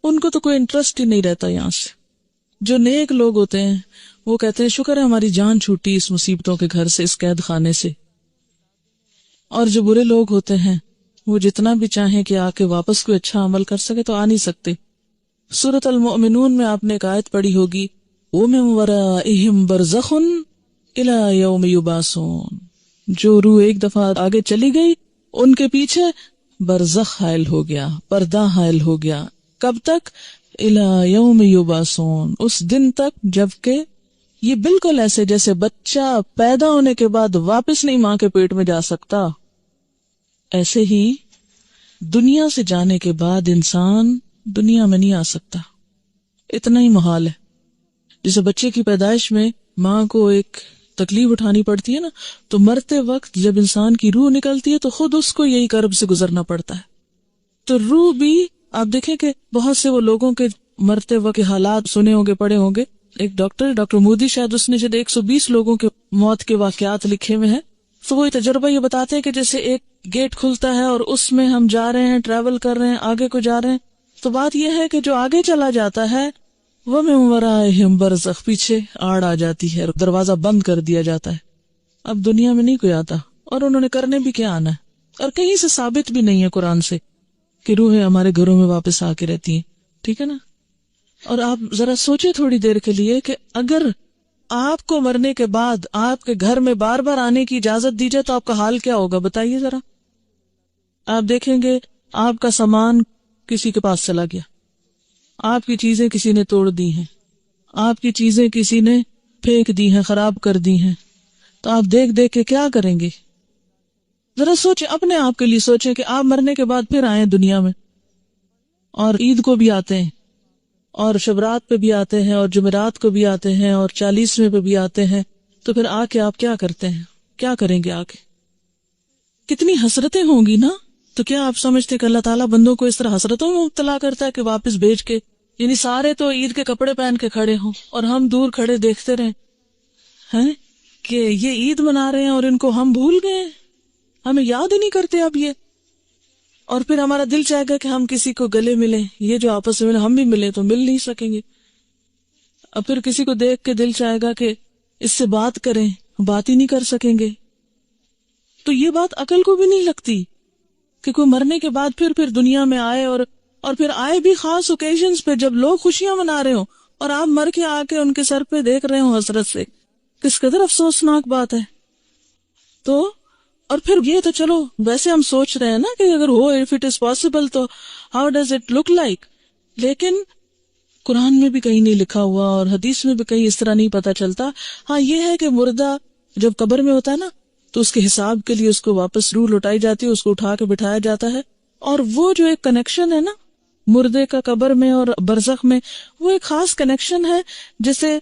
S1: ان کو تو کوئی انٹرسٹ ہی نہیں رہتا یہاں سے۔ جو نیک لوگ ہوتے ہیں وہ کہتے ہیں شکر ہے ہماری جان چھوٹی اس مصیبتوں کے گھر سے، اس قید خانے سے، اور جو برے لوگ ہوتے ہیں وہ جتنا بھی چاہیں کہ آ کے واپس کوئی اچھا عمل کر سکے تو آ نہیں سکتے۔ سورۃ المؤمنون میں آپ نے ایک آیت پڑھی ہوگی، وَمِن وَرَائِهِمْ بَرْزَخٌ إِلَى يَوْمِ يُبْعَثُونَ، جو روح ایک دفعہ آگے چلی گئی ان کے پیچھے برزخ حائل ہو گیا، پردہ حائل ہو گیا، کب تک؟ إِلَى يَوْمِ يُبْعَثُونَ، اس دن تک جبکہ یہ بالکل ایسے جیسے بچہ پیدا ہونے کے بعد واپس نہیں ماں کے پیٹ میں جا سکتا، ایسے ہی دنیا سے جانے کے بعد انسان دنیا میں نہیں آ سکتا، اتنا ہی محال ہے۔ جیسے بچے کی پیدائش میں ماں کو ایک تکلیف اٹھانی پڑتی ہے نا، تو مرتے وقت جب انسان کی روح نکلتی ہے تو خود اس کو یہی کرب سے گزرنا پڑتا ہے۔ تو روح بھی آپ دیکھیں کہ بہت سے وہ لوگوں کے مرتے وقت کے حالات سنے ہوں گے، پڑھے ہوں گے، ایک ڈاکٹر مودی شاید اس نے جب 120 لوگوں کے موت کے واقعات لکھے ہوئے ہیں، تو وہ تجربہ یہ بتاتے ہیں کہ جیسے ایک گیٹ کھلتا ہے اور اس میں ہم جا رہے ہیں، ٹریول کر رہے ہیں، آگے کو جا رہے ہیں، تو بات یہ ہے کہ جو آگے چلا جاتا ہے وہ من ورائہم برزخ، پیچھے آڑ آ جاتی ہے، دروازہ بند کر دیا جاتا ہے، اب دنیا میں نہیں کوئی آتا، اور انہوں نے کرنے بھی کیا آنا ہے، اور کہیں سے ثابت بھی نہیں ہے قرآن سے کہ روحیں ہمارے گھروں میں واپس آ کے رہتی ہیں، ٹھیک ہے نا۔ اور آپ ذرا سوچیں تھوڑی دیر کے لیے کہ اگر آپ کو مرنے کے بعد آپ کے گھر میں بار بار آنے کی اجازت دی جائے تو آپ کا حال کیا ہوگا، بتائیے ذرا۔ آپ دیکھیں گے آپ کا سامان کسی کے پاس چلا گیا، آپ کی چیزیں کسی نے توڑ دی ہیں، آپ کی چیزیں کسی نے پھینک دی ہیں، خراب کر دی ہیں، تو آپ دیکھ دیکھ کے کیا کریں گے؟ ذرا سوچیں، اپنے آپ کے لیے سوچیں کہ آپ مرنے کے بعد پھر آئیں دنیا میں، اور عید کو بھی آتے ہیں، اور شبرات پہ بھی آتے ہیں، اور جمعرات کو بھی آتے ہیں، اور 40ویں پہ بھی آتے ہیں، تو پھر آ کے آپ کیا کرتے ہیں، کیا کریں گے؟ آ کے کتنی حسرتیں ہوں گی نا۔ تو کیا آپ سمجھتے کہ اللہ تعالیٰ بندوں کو اس طرح حسرتوں میں مبتلا کرتا ہے کہ واپس بھیج کے، یعنی سارے تو عید کے کپڑے پہن کے کھڑے ہوں اور ہم دور کھڑے دیکھتے رہیں ہیں کہ یہ عید منا رہے ہیں اور ان کو ہم بھول گئے، ہمیں یاد ہی نہیں کرتے اب یہ، اور پھر ہمارا دل چاہے گا کہ ہم کسی کو گلے ملیں، یہ جو آپس میں ہم بھی ملیں تو مل نہیں سکیں گے، اب پھر کسی کو دیکھ کے دل چاہے گا کہ اس سے بات کریں، بات ہی نہیں کر سکیں گے۔ تو یہ بات عقل کو بھی نہیں لگتی کہ کوئی مرنے کے بعد پھر دنیا میں آئے، اور پھر آئے بھی خاص اوکیزنز پہ جب لوگ خوشیاں منا رہے ہوں اور آپ مر کے آ کے ان کے سر پہ دیکھ رہے ہوں حسرت سے، کس قدر افسوسناک بات ہے۔ تو اور پھر یہ تو چلو ویسے ہم سوچ رہے ہیں نا کہ اگر ہو if it is possible تو how does it look like، لیکن قرآن میں بھی کہیں نہیں لکھا ہوا اور حدیث میں بھی کہیں اس طرح نہیں پتا چلتا۔ ہاں یہ ہے کہ مردہ جب قبر میں ہوتا ہے نا تو اس کے حساب کے لیے اس کو واپس روح لوٹائی جاتی ہے، اس کو اٹھا کے بٹھایا جاتا ہے، اور وہ جو ایک کنیکشن ہے نا مردے کا قبر میں اور برزخ میں، وہ ایک خاص کنیکشن ہے، جیسے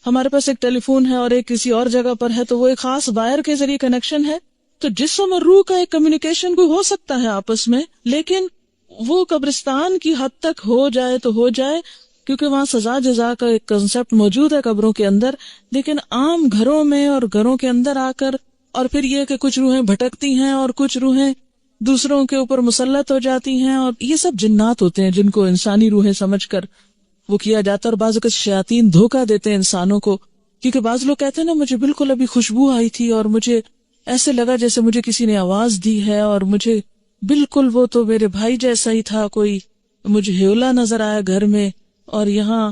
S1: ہمارے پاس ایک ٹیلی فون ہے اور ایک کسی اور جگہ پر ہے تو وہ ایک خاص وائر کے ذریعے کنیکشن ہے، تو جسم اور روح کا ایک کمیونیکیشن کوئی ہو سکتا ہے آپس میں، لیکن وہ قبرستان کی حد تک ہو جائے تو ہو جائے، کیونکہ وہاں سزا جزا کا ایک کنسپٹ موجود ہے قبروں کے اندر، لیکن عام گھروں میں اور گھروں کے اندر آ کر، اور پھر یہ کہ کچھ روحیں بھٹکتی ہیں اور کچھ روحیں دوسروں کے اوپر مسلط ہو جاتی ہیں، اور یہ سب جنات ہوتے ہیں جن کو انسانی روحیں سمجھ کر وہ کیا جاتا ہے، اور بعض اوقات شیاطین دھوکہ دیتے ہیں انسانوں کو، کیونکہ بعض لوگ کہتے ہیں نا مجھے بالکل ابھی خوشبو آئی تھی اور مجھے ایسے لگا جیسے مجھے کسی نے آواز دی ہے، اور مجھے بالکل وہ تو میرے بھائی جیسا ہی تھا کوئی، مجھے ہیولا نظر آیا گھر میں، اور یہاں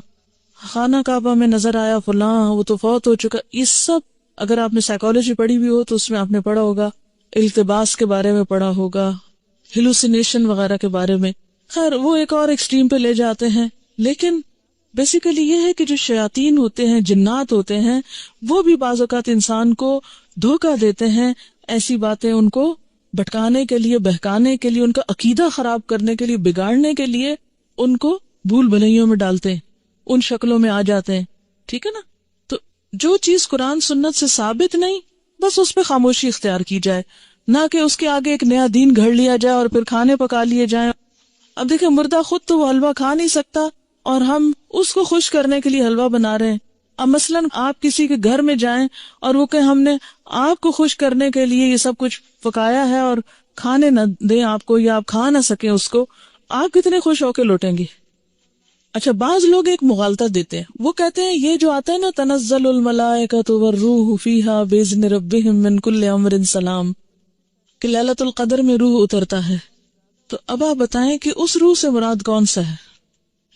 S1: خانہ کعبہ میں نظر آیا فلاں، وہ تو فوت ہو چکا. یہ سب اگر آپ نے سائیکالوجی پڑھی ہوئی ہو تو اس میں آپ نے پڑھا ہوگا، التباس کے بارے میں پڑھا ہوگا، ہیلوسینیشن وغیرہ کے بارے میں. خیر وہ ایک اور ایکسٹریم پہ لے جاتے ہیں، لیکن بیسیکلی یہ ہے کہ جو شیاطین ہوتے ہیں، جنات ہوتے ہیں، وہ بھی بعض اوقات انسان کو دھوکہ دیتے ہیں، ایسی باتیں ان کو بھٹکانے کے لیے، بہکانے کے لیے، ان کا عقیدہ خراب کرنے کے لیے، بگاڑنے کے لیے ان کو بھول بھلائیوں میں ڈالتے ہیں، ان شکلوں میں آ جاتے ہیں. ٹھیک ہے نا؟ تو جو چیز قرآن سنت سے ثابت نہیں، بس اس پہ خاموشی اختیار کی جائے، نہ کہ اس کے آگے ایک نیا دین گھڑ لیا جائے اور پھر کھانے پکا لیے جائیں. اب دیکھیں، مردہ خود تو وہ حلوہ کھا نہیں سکتا اور ہم اس کو خوش کرنے کے لیے حلوہ بنا رہے ہیں. اب مثلاً آپ کسی کے گھر میں جائیں اور وہ کہ ہم نے آپ کو خوش کرنے کے لیے یہ سب کچھ پکایا ہے اور کھانے نہ دیں آپ کو، یا آپ کھا نہ سکیں اس کو، آپ کتنے خوش ہو کے لوٹیں گے؟ اچھا، بعض لوگ ایک مغالطہ دیتے ہیں، وہ کہتے ہیں یہ جو آتا ہے نا تنزل الملائکۃ والروح فیہا باذن ربہم من کل امر سلام، کہ لیلۃ القدر میں روح اترتا ہے. تو اب آپ بتائیں کہ اس روح سے مراد کون سا ہے؟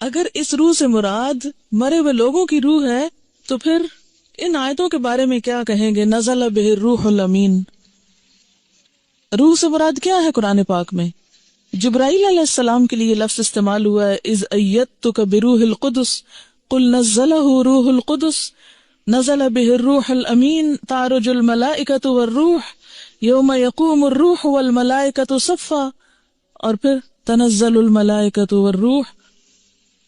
S1: اگر اس روح سے مراد مرے ہوئے لوگوں کی روح ہے تو پھر ان آیتوں کے بارے میں کیا کہیں گے؟ نزل بہ الروح الامین. روح سے مراد کیا ہے قرآن پاک میں؟ جبرائیل علیہ السلام کے لیے لفظ استعمال ہوا ہے، اذ ایدتک بروح القدس قل نزلہ روح القدس نزل بہ الروح الامین تعرج الملائکۃ والروح یوم یقوم الروح والملائکۃ صفا. اور پھر تنزل الملائکۃ والروح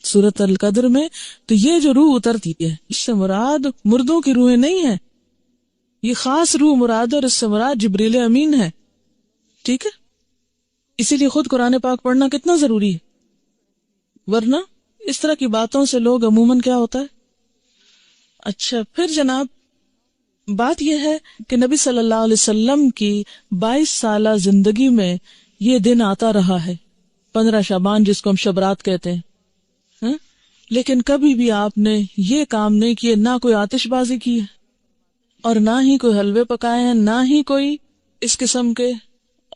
S1: سورۃ القدر میں. تو یہ جو روح اترتی ہے اس سے مراد مردوں کی روحیں نہیں ہیں، یہ خاص روح مراد ہے، اور اس سے مراد جبریل امین ہے. ٹھیک ہے؟ اسی لیے خود قرآن پاک پڑھنا کتنا ضروری ہے، ورنہ اس طرح کی باتوں سے لوگ عموماً کیا ہوتا ہے. اچھا پھر جناب بات یہ ہے کہ نبی صلی اللہ علیہ وسلم کی 22 سالہ زندگی میں یہ دن آتا رہا ہے، 15 شعبان جس کو ہم شبرات کہتے ہیں، لیکن کبھی بھی آپ نے یہ کام نہیں کیے، نہ کوئی آتش بازی کی ہے اور نہ ہی کوئی حلوے پکائے ہیں، نہ ہی کوئی اس قسم کے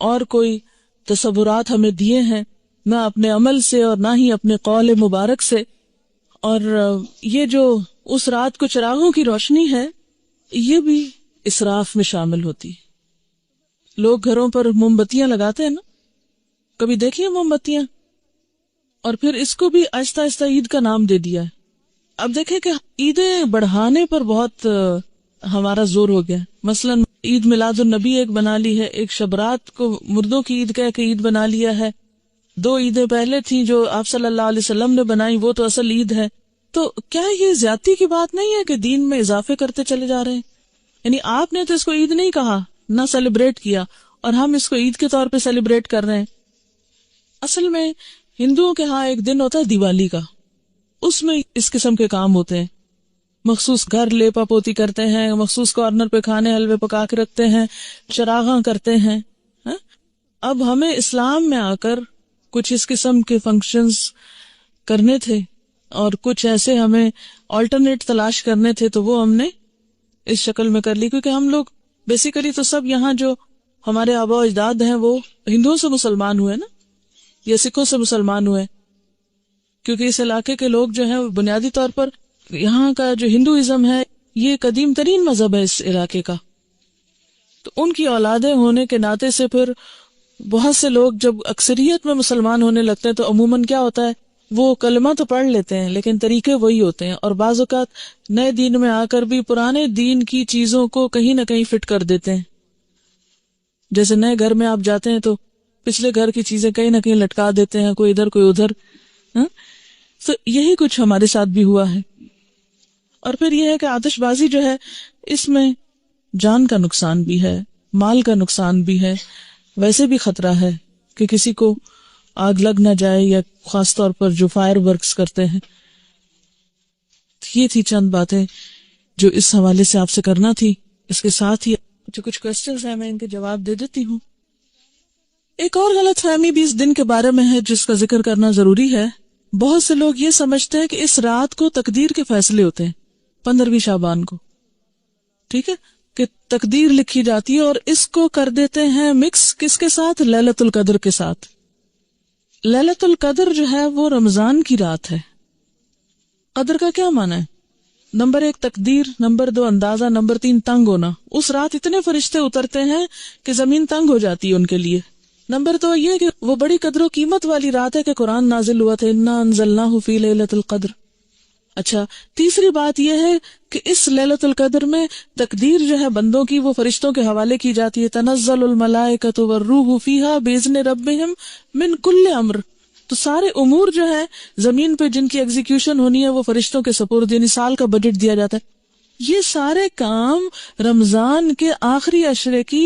S1: اور کوئی تصورات ہمیں دیے ہیں، نہ اپنے عمل سے اور نہ ہی اپنے قول مبارک سے. اور یہ جو اس رات کو چراغوں کی روشنی ہے یہ بھی اسراف میں شامل ہوتی ہے. لوگ گھروں پر موم بتیاں لگاتے ہیں نا، کبھی دیکھیے موم بتیاں، اور پھر اس کو بھی آہستہ آہستہ عید کا نام دے دیا ہے. اب دیکھیں کہ عیدیں بڑھانے پر بہت ہمارا زور ہو گیا. مثلا عید میلاد النبی ایک بنا لی ہے، ایک شبرات کو مردوں کی عید کہہ کے عید بنا لیا ہے. 2 عیدیں پہلے تھیں جو آپ صلی اللہ علیہ وسلم نے بنائی، وہ تو اصل عید ہے. تو کیا یہ زیادتی کی بات نہیں ہے کہ دین میں اضافے کرتے چلے جا رہے ہیں؟ یعنی آپ نے تو اس کو عید نہیں کہا، نہ سیلیبریٹ کیا، اور ہم اس کو عید کے طور پہ سیلیبریٹ کر رہے ہیں. اصل میں ہندوؤں کے ہاں ایک دن ہوتا ہے دیوالی کا، اس میں اس قسم کے کام ہوتے ہیں. مخصوص گھر لیپا پوتی کرتے ہیں، مخصوص کارنر پہ کھانے حلوے پکا کے رکھتے ہیں، چراغاں کرتے ہیں. اب ہمیں اسلام میں آ کر کچھ اس قسم کے فنکشنز کرنے تھے اور کچھ ایسے ہمیں آلٹرنیٹ تلاش کرنے تھے، تو وہ ہم نے اس شکل میں کر لی. کیونکہ ہم لوگ بیسیکلی تو سب یہاں جو ہمارے آبا و اجداد ہیں وہ ہندوؤں سے مسلمان ہوئے نا، یا سکھوں سے مسلمان ہوئے، کیونکہ اس علاقے کے لوگ جو ہیں بنیادی طور پر یہاں کا جو ہندوازم ہے یہ قدیم ترین مذہب ہے اس علاقے کا. تو ان کی اولادیں ہونے کے ناطے سے پھر بہت سے لوگ جب اکثریت میں مسلمان ہونے لگتے ہیں تو عموماً کیا ہوتا ہے، وہ کلمہ تو پڑھ لیتے ہیں لیکن طریقے وہی ہوتے ہیں، اور بعض اوقات نئے دین میں آ کر بھی پرانے دین کی چیزوں کو کہیں نہ کہیں فٹ کر دیتے ہیں. جیسے نئے گھر میں آپ جاتے ہیں تو پچھلے گھر کی چیزیں کہیں نہ کہیں لٹکا دیتے ہیں، کوئی ادھر کوئی ادھر. تو یہی کچھ ہمارے ساتھ بھی ہوا ہے. اور پھر یہ ہے کہ آتش بازی جو ہے اس میں جان کا نقصان بھی ہے، مال کا نقصان بھی ہے، ویسے بھی خطرہ ہے کہ کسی کو آگ لگ نہ جائے، یا خاص طور پر جو فائر ورکس کرتے ہیں. یہ تھی چند باتیں جو اس حوالے سے آپ سے کرنا تھی. اس کے ساتھ ہی جو کچھ کوسچنز ہیں میں ان کے جواب دے دیتی ہوں. ایک اور غلط فہمی بھی اس دن کے بارے میں ہے جس کا ذکر کرنا ضروری ہے. بہت سے لوگ یہ سمجھتے ہیں کہ اس رات کو تقدیر کے فیصلے ہوتے ہیں، 15ویں شعبان کو، ٹھیک ہے، کہ تقدیر لکھی جاتی ہے، اور اس کو کر دیتے ہیں مکس کس کے ساتھ؟ لیلۃ القدر کے ساتھ. لیلۃ القدر جو ہے وہ رمضان کی رات ہے. قدر کا کیا معنی ہے؟ نمبر 1 تقدیر، نمبر 2 اندازہ، نمبر 3 تنگ ہونا. اس رات اتنے فرشتے اترتے ہیں کہ زمین تنگ ہو جاتی ہے ان کے لیے. نمبر 2 یہ کہ وہ بڑی قدر و قیمت والی رات ہے کہ قرآن نازل ہوا تھا، انا انزلناہ فی لیلۃ القدر. اچھا، تیسری بات یہ ہے کہ اس لیلۃ القدر میں تقدیر جو ہے بندوں کی وہ فرشتوں کے حوالے کی جاتی ہے. تنزل الملائکۃ والروح فیہا باذن ربہم من کل امر. تو سارے امور جو ہے زمین پہ جن کی ایگزیکیوشن ہونی ہے وہ فرشتوں کے سپرد، یعنی سال کا بجٹ دیا جاتا ہے. یہ سارے کام رمضان کے آخری عشرے کی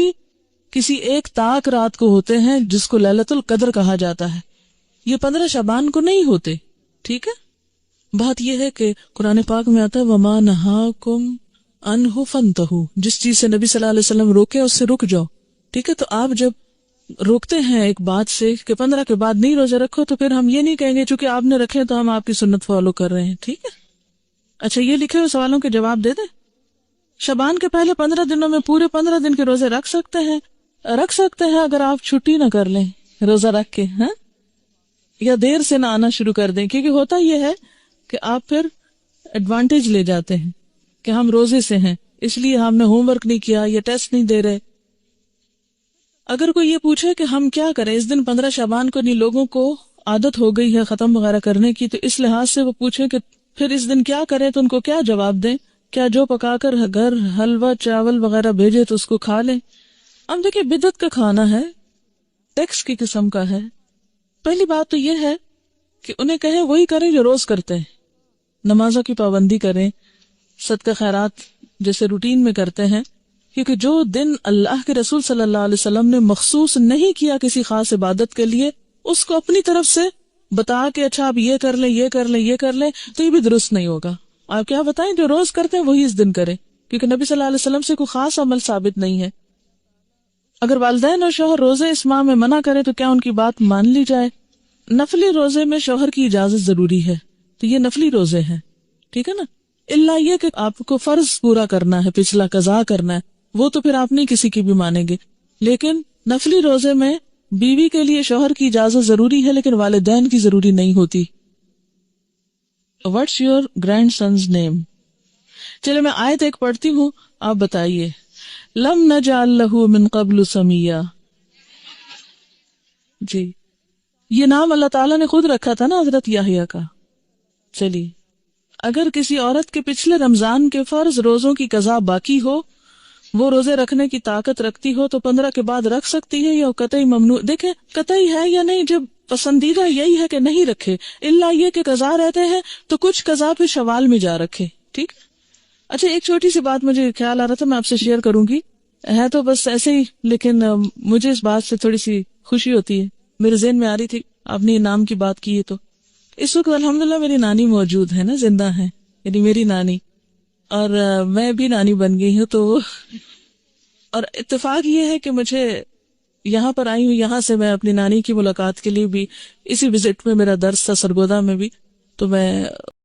S1: کسی ایک طاق رات کو ہوتے ہیں جس کو لیلۃ القدر کہا جاتا ہے. یہ 15 شعبان کو نہیں ہوتے. ٹھیک ہے، بات یہ ہے کہ قرآن پاک میں آتا ہے وَمَا نَهَاكُمْ عَنْهُ فَانْتَهُوا، جس چیز سے نبی صلی اللہ علیہ وسلم روکے اس سے رک جاؤ. ٹھیک ہے، تو آپ جب روکتے ہیں ایک بات سے کہ 15 کے بعد نہیں روزے رکھو، تو پھر ہم یہ نہیں کہیں گے چونکہ آپ نے رکھے تو ہم آپ کی سنت فالو کر رہے ہیں. ٹھیک ہے، اچھا یہ لکھے ہوئے سوالوں کے جواب دے دیں. شعبان کے پہلے 15 دنوں میں پورے 15 دن کے روزے رکھ سکتے ہیں اگر آپ چھٹی نہ کر لیں روزہ رکھ کے، ہاں، یا دیر سے نہ آنا شروع کر دیں. کیونکہ ہوتا یہ ہے کہ آپ پھر ایڈوانٹیج لے جاتے ہیں کہ ہم روزے سے ہیں اس لیے ہم نے ہوم ورک نہیں کیا یا ٹیسٹ نہیں دے رہے. اگر کوئی یہ پوچھے کہ ہم کیا کریں اس دن 15 شعبان کو، نہیں لوگوں کو عادت ہو گئی ہے ختم وغیرہ کرنے کی، تو اس لحاظ سے وہ پوچھے کہ پھر اس دن کیا کریں، تو ان کو کیا جواب دیں؟ کیا جو پکا کر گھر حلوہ چاول وغیرہ بھیجے تو اس کو کھا لیں؟ اب دیکھیں بدعت کا کھانا ہے، ٹیکس کی قسم کا ہے. پہلی بات تو یہ ہے کہ انہیں کہیں وہی کریں جو روز کرتے ہیں، نمازوں کی پابندی کریں، صدقہ خیرات جیسے روٹین میں کرتے ہیں. کیونکہ جو دن اللہ کے رسول صلی اللہ علیہ وسلم نے مخصوص نہیں کیا کسی خاص عبادت کے لیے، اس کو اپنی طرف سے بتا کے اچھا آپ یہ کر لیں یہ کر لیں یہ کر لیں، تو یہ بھی درست نہیں ہوگا. آپ کیا بتائیں جو روز کرتے ہیں وہی اس دن کریں، کیونکہ نبی صلی اللہ علیہ وسلم سے کوئی خاص عمل ثابت نہیں ہے. اگر والدین اور شوہر روزے اس ماہ میں منع کرے تو کیا ان کی بات مان لی جائے؟ نفلی روزے میں شوہر کی اجازت ضروری ہے، تو یہ نفلی روزے ہیں. ٹھیک ہے نا، اللہ یہ کہ آپ کو فرض پورا کرنا ہے، پچھلا قضا کرنا ہے، وہ تو پھر آپ نہیں کسی کی بھی مانیں گے. لیکن نفلی روزے میں بیوی کے لیے شوہر کی اجازت ضروری ہے لیکن والدین کی ضروری نہیں ہوتی. What's your grandson's name؟ چلے میں آیت ایک پڑھتی ہوں، آپ بتائیے. لم نجعل لہ من قبل سمیہ. جی، یہ نام اللہ تعالیٰ نے خود رکھا تھا نا حضرت یحییٰ کا. چلیے، اگر کسی عورت کے پچھلے رمضان کے فرض روزوں کی قضا باقی ہو، وہ روزے رکھنے کی طاقت رکھتی ہو، تو 15 کے بعد رکھ سکتی ہے یا قطعی ممنوع؟ دیکھیں قطعی ہے یا نہیں، جب پسندیدہ یہی ہے کہ نہیں رکھے، الا یہ کہ قضا رہتے ہیں تو کچھ قضا پھر شوال میں جا رکھے. ٹھیک. اچھا ایک چھوٹی سی بات مجھے خیال آ رہا تھا، میں آپ سے شیئر کروں گی، ہے تو بس ایسے ہی لیکن مجھے اس بات سے تھوڑی سی خوشی ہوتی ہے، میرے ذہن میں آ رہی تھی. آپ نے انعام کی بات کی ہے تو اس وقت الحمدللہ میری نانی موجود ہے نا، زندہ ہے، یعنی میری نانی، اور میں بھی نانی بن گئی ہوں. تو اور اتفاق یہ ہے کہ مجھے یہاں پر آئی ہوں، یہاں سے میں اپنی نانی کی ملاقات کے لیے بھی، اسی وزٹ میں میرا درس تھا سرگودا میں بھی، تو میں